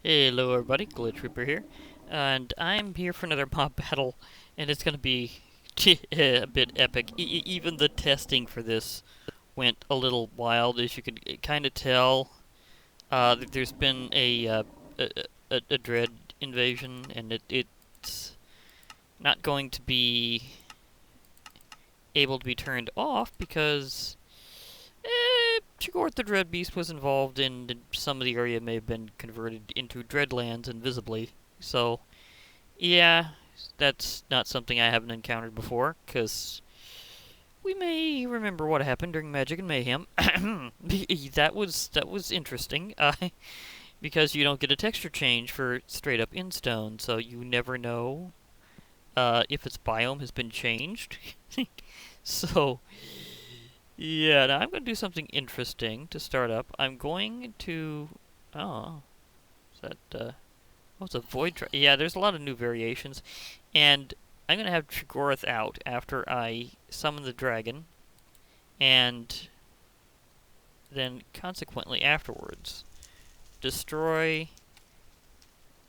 Hello everybody, Glitch Reaper here, and I'm here for another mob battle, and it's gonna be a bit epic. Even the testing for this went a little wild, as you could kind of tell. There's been a dread invasion, and it's not going to be able to be turned off because Chigorth the Dreadbeast was involved in some of the area may have been converted into Dreadlands invisibly. So, yeah, that's not something I haven't encountered before, because we may remember what happened during Magic and Mayhem. that was interesting, because you don't get a texture change for straight up in-stone, so you never know if its biome has been changed. So, yeah, now I'm going to do something interesting to start up. I'm going to... Oh, is that, oh, it's a void... Yeah, there's a lot of new variations. And I'm going to have Chigorth out after I summon the dragon. And then, consequently, afterwards, destroy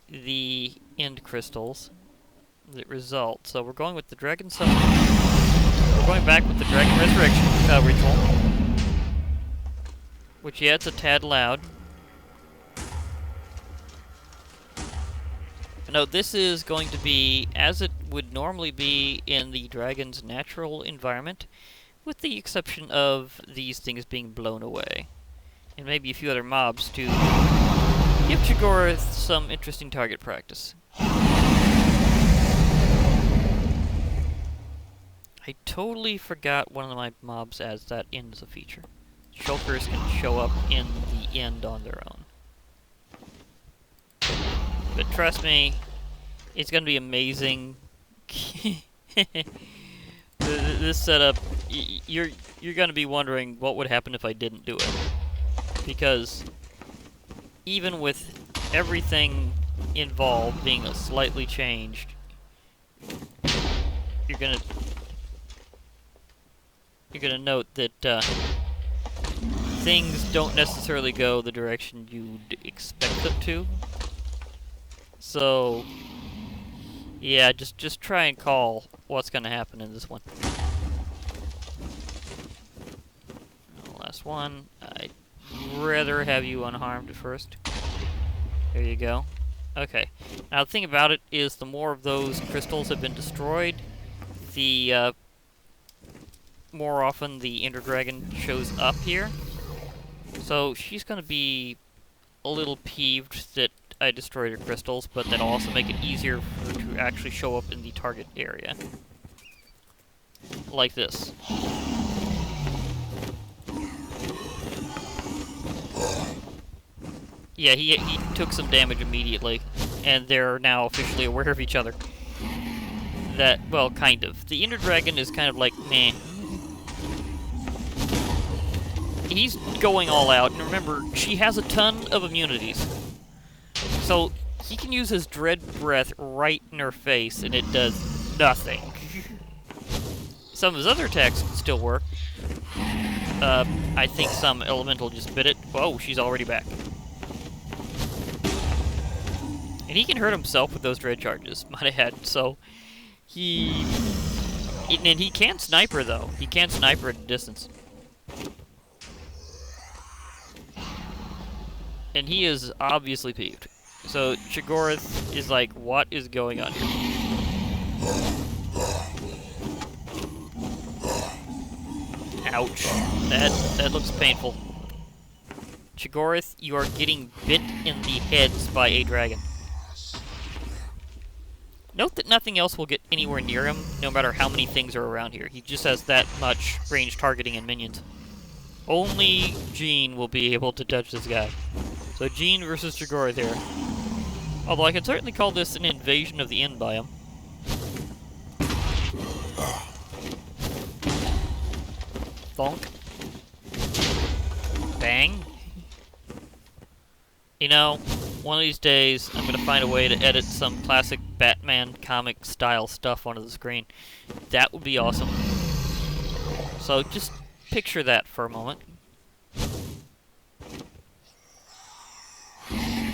the end crystals that result. So we're going with the dragon summon. We're going back with the Dragon Resurrection ritual. Which, yeah, it's a tad loud. Now, this is going to be as it would normally be in the dragon's natural environment, with the exception of these things being blown away. And maybe a few other mobs to give Chigorth some interesting target practice. I totally forgot one of my mobs adds that in as a feature. Shulkers can show up in the end on their own. But trust me, it's gonna be amazing. This setup, you're gonna be wondering what would happen if I didn't do it. Because even with everything involved being slightly changed, you're gonna note that things don't necessarily go the direction you'd expect them to. So, yeah, just try and call what's going to happen in this one. Last one. I'd rather have you unharmed at first. There you go. Okay. Now, the thing about it is the more of those crystals have been destroyed, the more often the Ender Dragon shows up here. So she's going to be a little peeved that I destroyed her crystals, but that'll also make it easier for her to actually show up in the target area. Like this. Yeah, he took some damage immediately, and they're now officially aware of each other. That, well, kind of. The Ender Dragon is kind of like, meh. He's going all out, and remember, she has a ton of immunities. So, he can use his Dread Breath right in her face, and it does nothing. Some of his other attacks can still work. I think some elemental just bit it. Whoa, she's already back. And he can hurt himself with those Dread charges, might I add, so... And he can snipe her, though. He can snipe her at a distance. And he is obviously peeved. So Chigorth is like, what is going on here? Ouch. That looks painful. Chigorth, you are getting bit in the heads by a dragon. Note that nothing else will get anywhere near him, no matter how many things are around here. He just has that much range targeting and minions. Only Jean will be able to touch this guy. So Jean versus Chigorth here. Although I can certainly call this an invasion of the end biome. Thonk. Bang. You know, one of these days I'm gonna find a way to edit some classic Batman comic style stuff onto the screen. That would be awesome. So just picture that for a moment.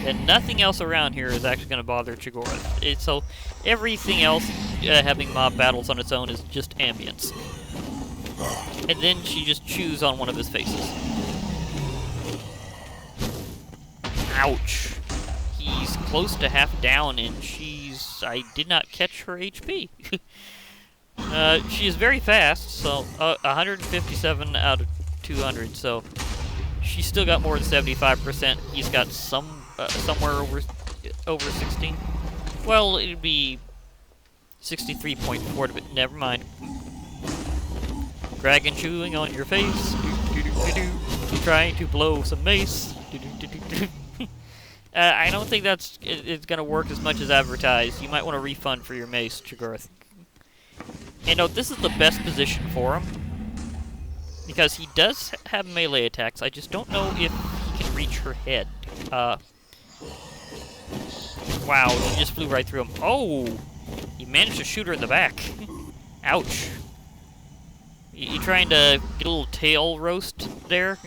And nothing else around here is actually going to bother Chigorth. So everything else having mob battles on its own is just ambience. And then she just chews on one of his faces. Ouch. He's close to half down, and I did not catch her HP. She is very fast, so 157 out of 200, so she's still got more than 75%. He's got somewhere over 16. Well, it'd be 63.4, but never mind. Dragon chewing on your face. Trying to blow some mace. I don't think it's going to work as much as advertised. You might want to refund for your mace, Chigorth. And note, this is the best position for him, because he does have melee attacks. I just don't know if he can reach her head. Wow, she just flew right through him. Oh! He managed to shoot her in the back. Ouch. You trying to get a little tail roast there?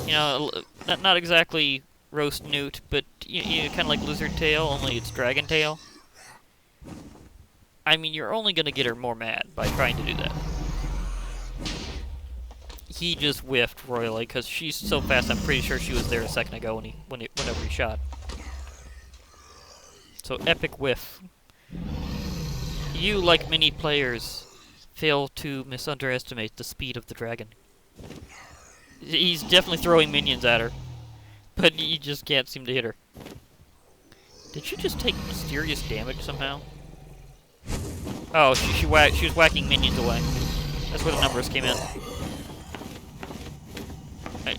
You know, not exactly roast newt, but you kind of like lizard tail, only it's dragon tail. I mean, you're only going to get her more mad by trying to do that. He just whiffed royally, because she's so fast, I'm pretty sure she was there a second ago whenever he shot. So, epic whiff. You, like many players, fail to misunderestimate the speed of the dragon. He's definitely throwing minions at her, but he just can't seem to hit her. Did she just take mysterious damage somehow? Oh, she was whacking minions away. That's where the numbers came in.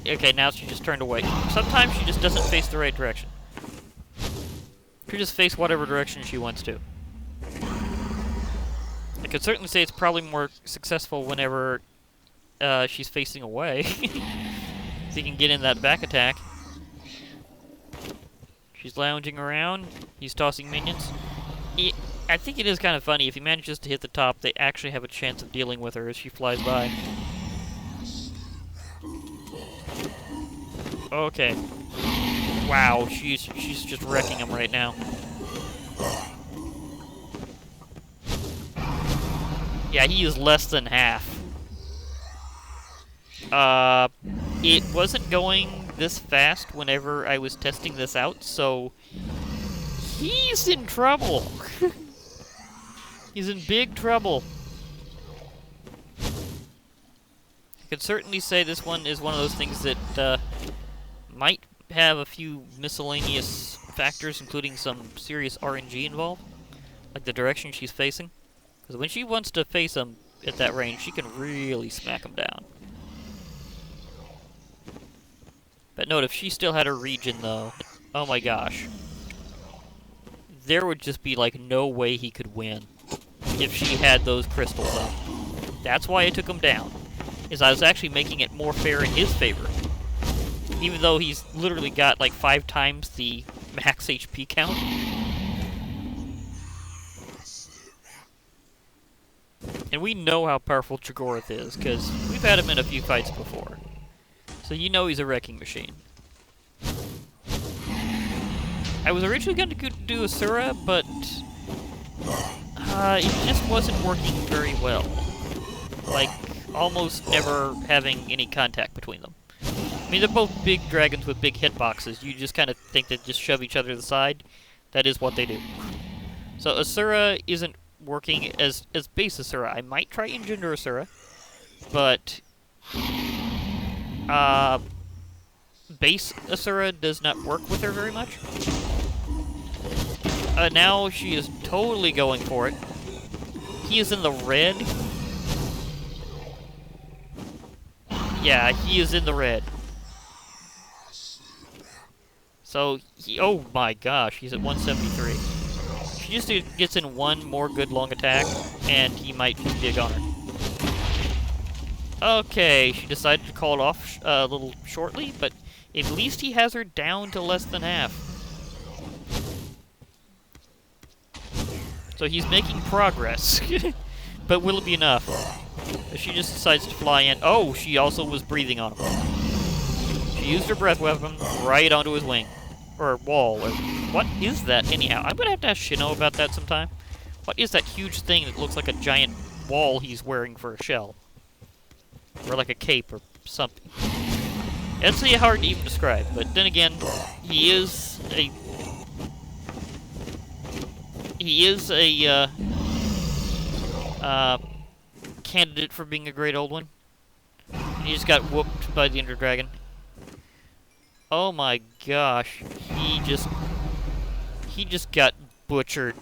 Okay, now she just turned away. Sometimes she just doesn't face the right direction. She just face whatever direction she wants to. I could certainly say it's probably more successful whenever she's facing away. So you can get in that back attack. She's lounging around. He's tossing minions. I think it is kind of funny. If he manages to hit the top, they actually have a chance of dealing with her as she flies by. Okay. Wow, she's just wrecking him right now. Yeah, he is less than half. It wasn't going this fast whenever I was testing this out, so he's in trouble. He's in big trouble. I could certainly say this one is one of those things that might have a few miscellaneous factors, including some serious RNG involved, like the direction she's facing. Because when she wants to face him at that range, she can really smack him down. But note, if she still had her region, though, oh my gosh. There would just be, like, no way he could win if she had those crystals up. That's why I took him down, is I was actually making it more fair in his favor. Even though he's literally got, like, 5 times the max HP count. And we know how powerful Chigorth is, because we've had him in a few fights before. So you know he's a wrecking machine. I was originally going to do Asura, but it just wasn't working very well. Like, almost never having any contact between them. I mean, they're both big dragons with big hitboxes. You just kind of think they just shove each other to the side. That is what they do. So Asura isn't working as base Asura. I might try Engender Asura, but base Asura does not work with her very much. Now she is totally going for it. He is in the red. Yeah, he is in the red. So, oh my gosh, he's at 173. She just gets in one more good long attack, and he might just be a goner. Okay, she decided to call it off a little shortly, but at least he has her down to less than half. So he's making progress. But will it be enough? She just decides to fly in. Oh, she also was breathing on him. She used her breath weapon right onto his wing. Or wall, or what is that anyhow? I'm gonna have to ask Shino about that sometime. What is that huge thing that looks like a giant wall he's wearing for a shell? Or like a cape or something. It's really hard to even describe, but then again, he is a candidate for being a great old one. He just got whooped by the Ender Dragon. Oh my gosh, he just got butchered.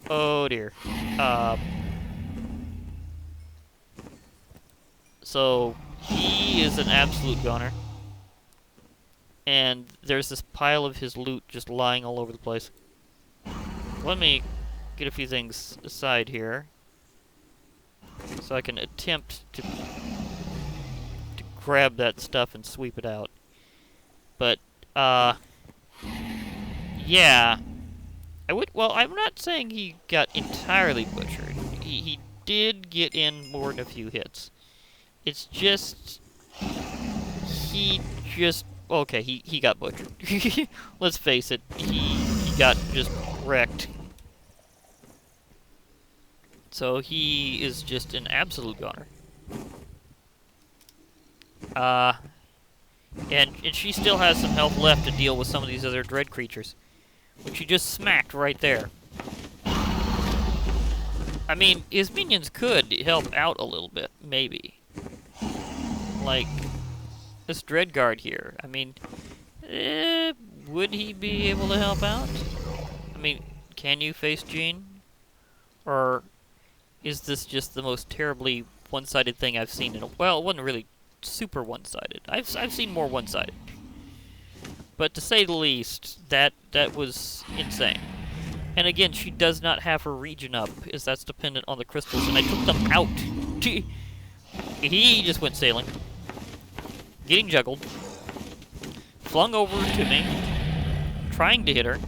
Oh dear. So he is an absolute goner. And there's this pile of his loot just lying all over the place. Let me get a few things aside here, so I can attempt to grab that stuff and sweep it out. But, yeah. Well, I'm not saying he got entirely butchered. He did get in more than a few hits. It's just, okay, he got butchered. Let's face it, he got just wrecked. So he is just an absolute goner. And she still has some health left to deal with some of these other dread creatures, which she just smacked right there. I mean, his minions could help out a little bit, maybe. Like this Dread Guard here. I mean, would he be able to help out? I mean, can you face Jean? Or is this just the most terribly one-sided thing I've seen in a... Well, it wasn't really super one-sided. I've seen more one-sided. But to say the least, that was insane. And again, she does not have her region up, as that's dependent on the crystals, and I took them out. He just went sailing. Getting juggled. Flung over to me. Trying to hit her.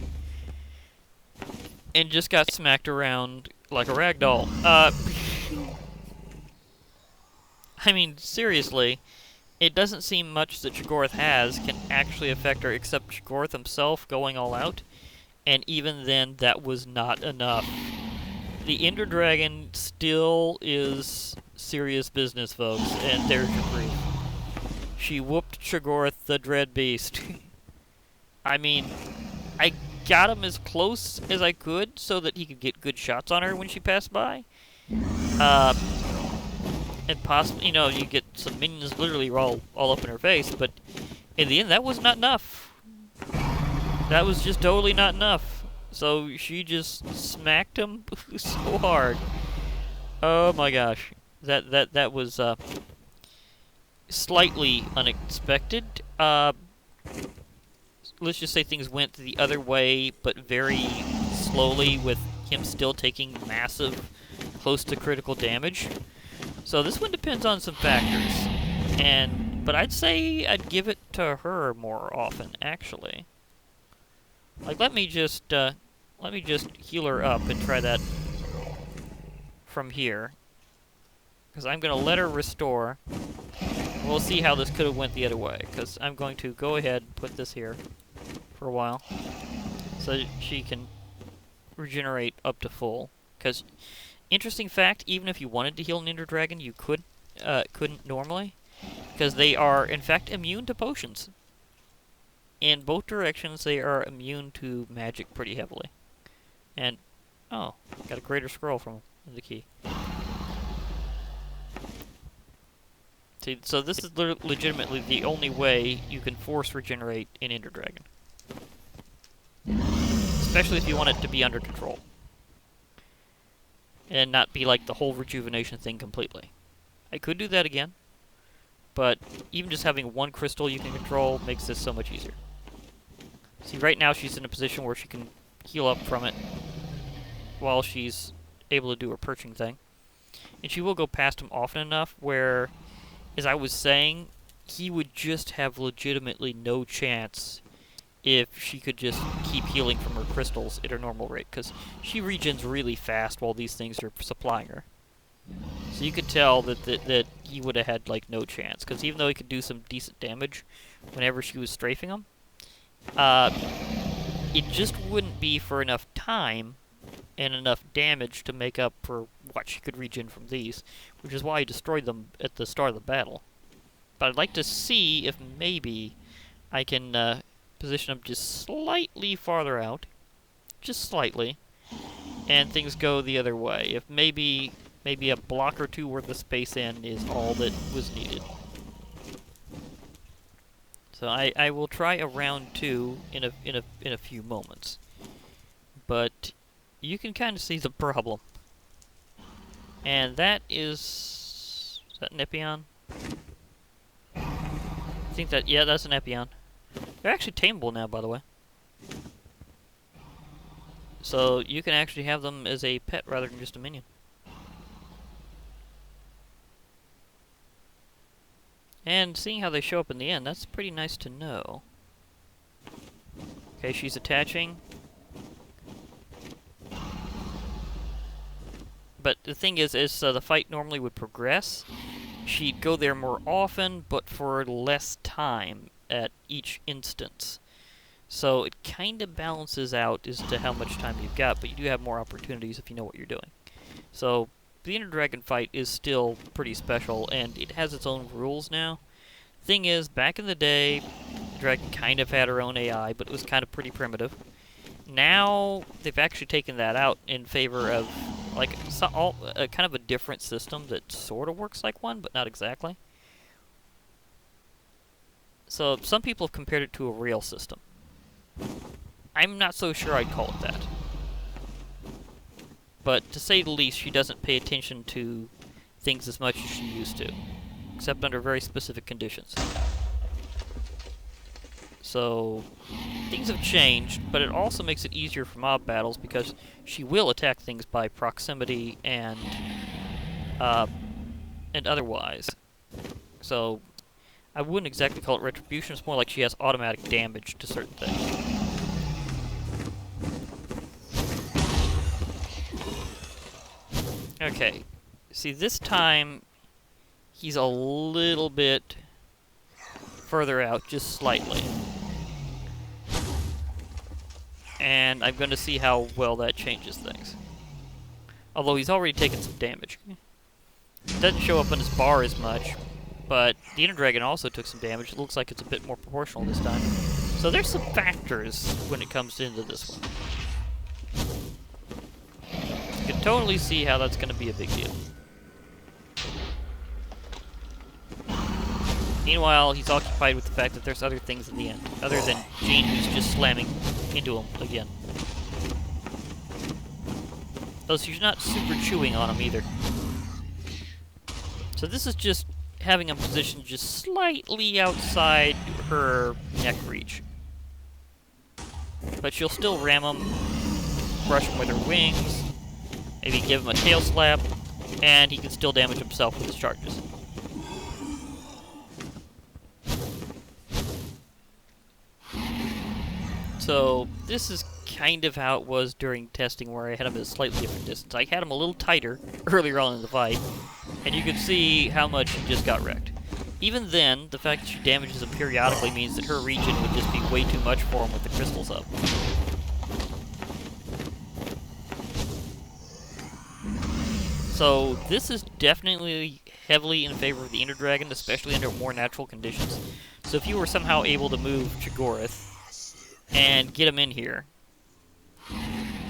And just got smacked around like a rag doll. I mean, seriously, it doesn't seem much that Shoggoth has can actually affect her, except Shoggoth himself going all out. And even then, that was not enough. The Ender Dragon still is serious business, folks, and there's your proof. She whooped Shoggoth the Dreadbeast. I mean, I got him as close as I could so that he could get good shots on her when she passed by. And possibly, you know, you get some minions literally all up in her face, but in the end, that was not enough. That was just totally not enough. So she just smacked him so hard. Oh my gosh. That was slightly unexpected. Let's just say things went the other way, but very slowly, with him still taking massive, close to critical damage. So this one depends on some factors. But I'd say I'd give it to her more often, actually. Like, let me just heal her up and try that from here. Because I'm going to let her restore. We'll see how this could have went the other way. Because I'm going to go ahead and put this here for a while. So she can regenerate up to full. Because, interesting fact, even if you wanted to heal an Ender Dragon, you couldn't normally. Because they are, in fact, immune to potions. In both directions, they are immune to magic pretty heavily. And, oh, got a greater scroll from the key. See, so this is legitimately the only way you can force regenerate an Ender Dragon. Especially if you want it to be under control. And not be like the whole rejuvenation thing completely. I could do that again. But even just having one crystal you can control makes this so much easier. See, right now she's in a position where she can heal up from it while she's able to do her perching thing. And she will go past him often enough where, as I was saying, he would just have legitimately no chance if she could just keep healing from her crystals at her normal rate, because she regens really fast while these things are supplying her. So you could tell that he would have had, like, no chance, because even though he could do some decent damage whenever she was strafing him, Uh, it just wouldn't be for enough time and enough damage to make up for what she could regen from these, which is why I destroyed them at the start of the battle. But I'd like to see if maybe I can position them just slightly farther out, just slightly, and things go the other way. If maybe a block or two worth of space in is all that was needed. So I will try a round 2 in a few moments. But you can kind of see the problem. And that is that an Epion? I think that, yeah, that's an Epion. They're actually tameable now, by the way. So you can actually have them as a pet rather than just a minion. And seeing how they show up in the end, that's pretty nice to know. Okay, she's attaching. But the thing is the fight normally would progress. She'd go there more often, but for less time at each instance. So it kind of balances out as to how much time you've got, but you do have more opportunities if you know what you're doing. So the Inner Dragon fight is still pretty special, and it has its own rules now. Thing is, back in the day, the dragon kind of had her own AI, but it was kind of pretty primitive. Now, they've actually taken that out in favor of, like, kind of a different system that sort of works like one, but not exactly. So, some people have compared it to a rail system. I'm not so sure I'd call it that. But, to say the least, she doesn't pay attention to things as much as she used to. Except under very specific conditions. So, things have changed, but it also makes it easier for mob battles because she will attack things by proximity and otherwise. So, I wouldn't exactly call it retribution, it's more like she has automatic damage to certain things. Okay, see this time he's a little bit further out, just slightly. And I'm going to see how well that changes things. Although he's already taken some damage. It doesn't show up on his bar as much, but the Inner Dragon also took some damage. It looks like it's a bit more proportional this time. So there's some factors when it comes into this one. You can totally see how that's going to be a big deal. Meanwhile, he's occupied with the fact that there's other things in the end, other than Jean who's just slamming into him again. Though she's not super chewing on him either. So this is just having him positioned just slightly outside her neck reach. But she'll still ram him, brush him with her wings, maybe give him a tail slap, and he can still damage himself with his charges. So, this is kind of how it was during testing, where I had him at a slightly different distance. I had him a little tighter earlier on in the fight, and you could see how much he just got wrecked. Even then, the fact that she damages him periodically means that her regen would just be way too much for him with the crystals up. So, this is definitely heavily in favor of the Inner Dragon, especially under more natural conditions. So if you were somehow able to move Chigorith and get him in here,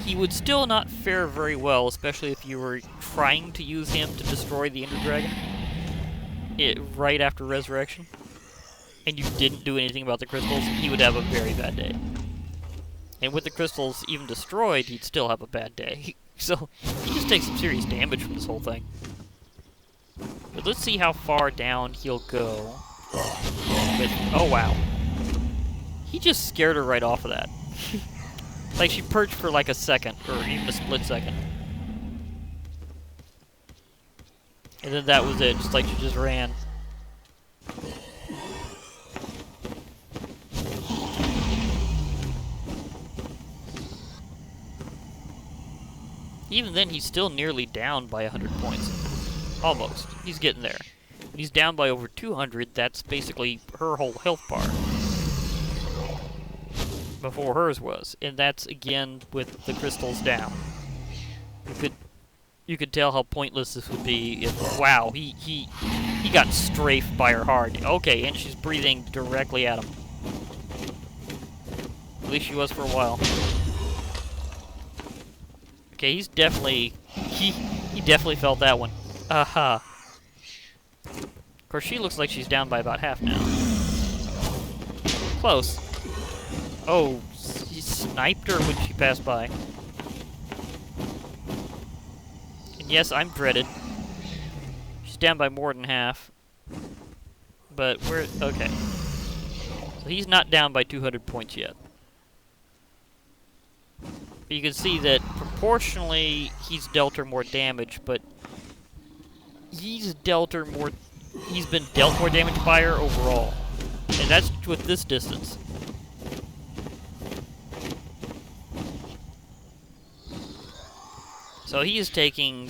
he would still not fare very well, especially if you were trying to use him to destroy the Inner Dragon right after Resurrection, and you didn't do anything about the crystals. He would have a very bad day. And with the crystals even destroyed, he'd still have a bad day. So, he just takes some serious damage from this whole thing. But let's see how far down he'll go with... Oh, wow. He just scared her right off of that. Like, she perched for like a second, or even a split second. And then that was it, just like she just ran. Even then, he's still nearly down by 100 points. Almost. He's getting there. When he's down by over 200, that's basically her whole health bar. before hers was, and that's again with the crystals down. You could tell how pointless this would be if, wow, he got strafed by her hard. Okay, and she's breathing directly at him. At least she was for a while. Okay, he's definitely, he definitely felt that one. Aha. Of course, she looks like she's down by about half now. Close. Oh, he sniped her when she passed by. And yes, I'm dreaded. She's down by more than half. But we're, okay. So he's not down by 200 points yet. But you can see that proportionally he's dealt her more damage, but he's been dealt more damage by her overall. And that's with this distance. So he is taking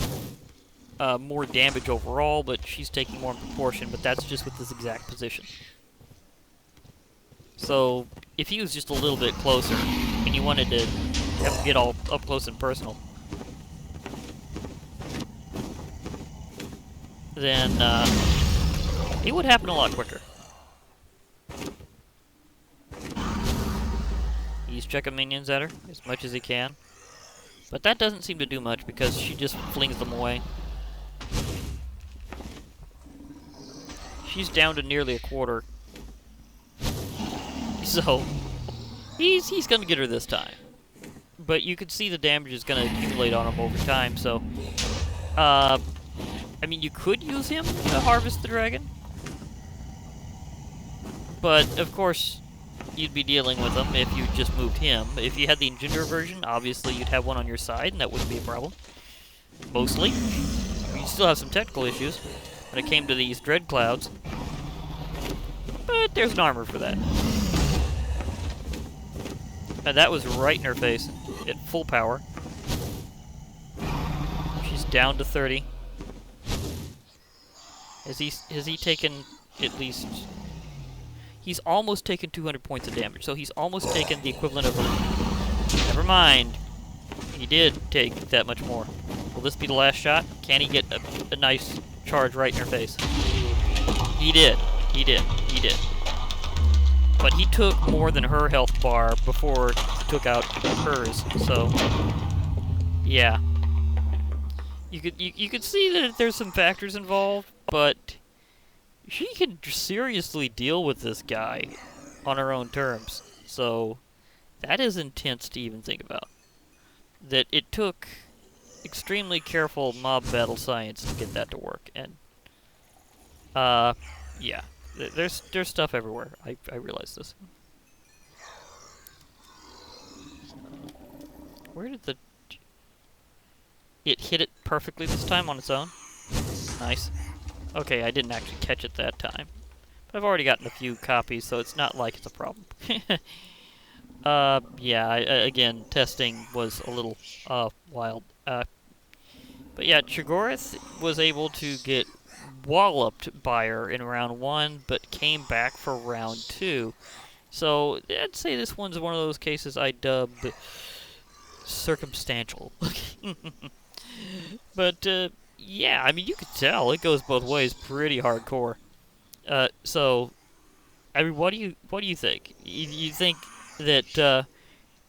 more damage overall, but she's taking more in proportion, but that's just with this exact position. So if he was just a little bit closer, and you wanted to have to get all up close and personal, then it would happen a lot quicker. He's checking minions at her as much as he can. But that doesn't seem to do much because she just flings them away. She's down to nearly a quarter. So, he's gonna get her this time. But you can see the damage is gonna accumulate on him over time, so... I mean, you could use him to harvest the dragon. But, of course, you'd be dealing with him if you just moved him. If you had the Engender version, obviously you'd have one on your side, and that wouldn't be a problem. Mostly. You'd still have some technical issues when it came to these dread clouds. But there's an armor for that. And that was right in her face, at full power. She's down to 30. Has he taken at least... He's almost taken 200 points of damage, so he's almost taken the equivalent of her. Never mind. He did take that much more. Will this be the last shot? Can he get a nice charge right in her face? He did. He did. He did. But he took more than her health bar before he took out hers, so... Yeah. You could see that there's some factors involved, but... She can seriously deal with this guy on her own terms. So, that is intense to even think about. That it took extremely careful mob battle science to get that to work. And, yeah. There's stuff everywhere. I realize this. Where did the... It hit it perfectly this time on its own? Nice. Okay, I didn't actually catch it that time. But I've already gotten a few copies, so it's not like it's a problem. Yeah, again, testing was a little, wild. But yeah, Chigorith was able to get walloped by her in round 1, but came back for round 2. So, I'd say this one's one of those cases I dubbed circumstantial. But, yeah, I mean, you could tell. It goes both ways pretty hardcore. So, I mean, what do you think? You think that,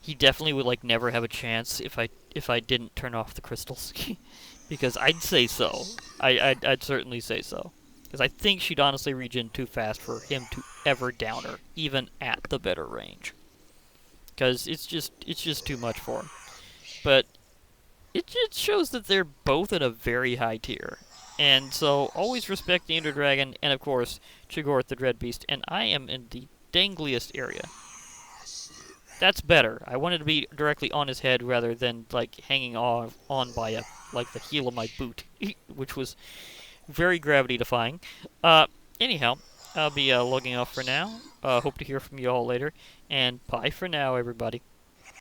he definitely would, like, never have a chance if I didn't turn off the crystals? Because I'd say so. I'd certainly say so. Because I think she'd honestly regen too fast for him to ever down her, even at the better range. Because it's just too much for him. But it just shows that they're both at a very high tier. And so, always respect the Ender Dragon, and of course, Chigorth the Dreadbeast, and I am in the dangliest area. That's better. I wanted to be directly on his head rather than, like, hanging on by, the heel of my boot, which was very gravity-defying. Anyhow, I'll be logging off for now. Hope to hear from you all later, and bye for now, everybody.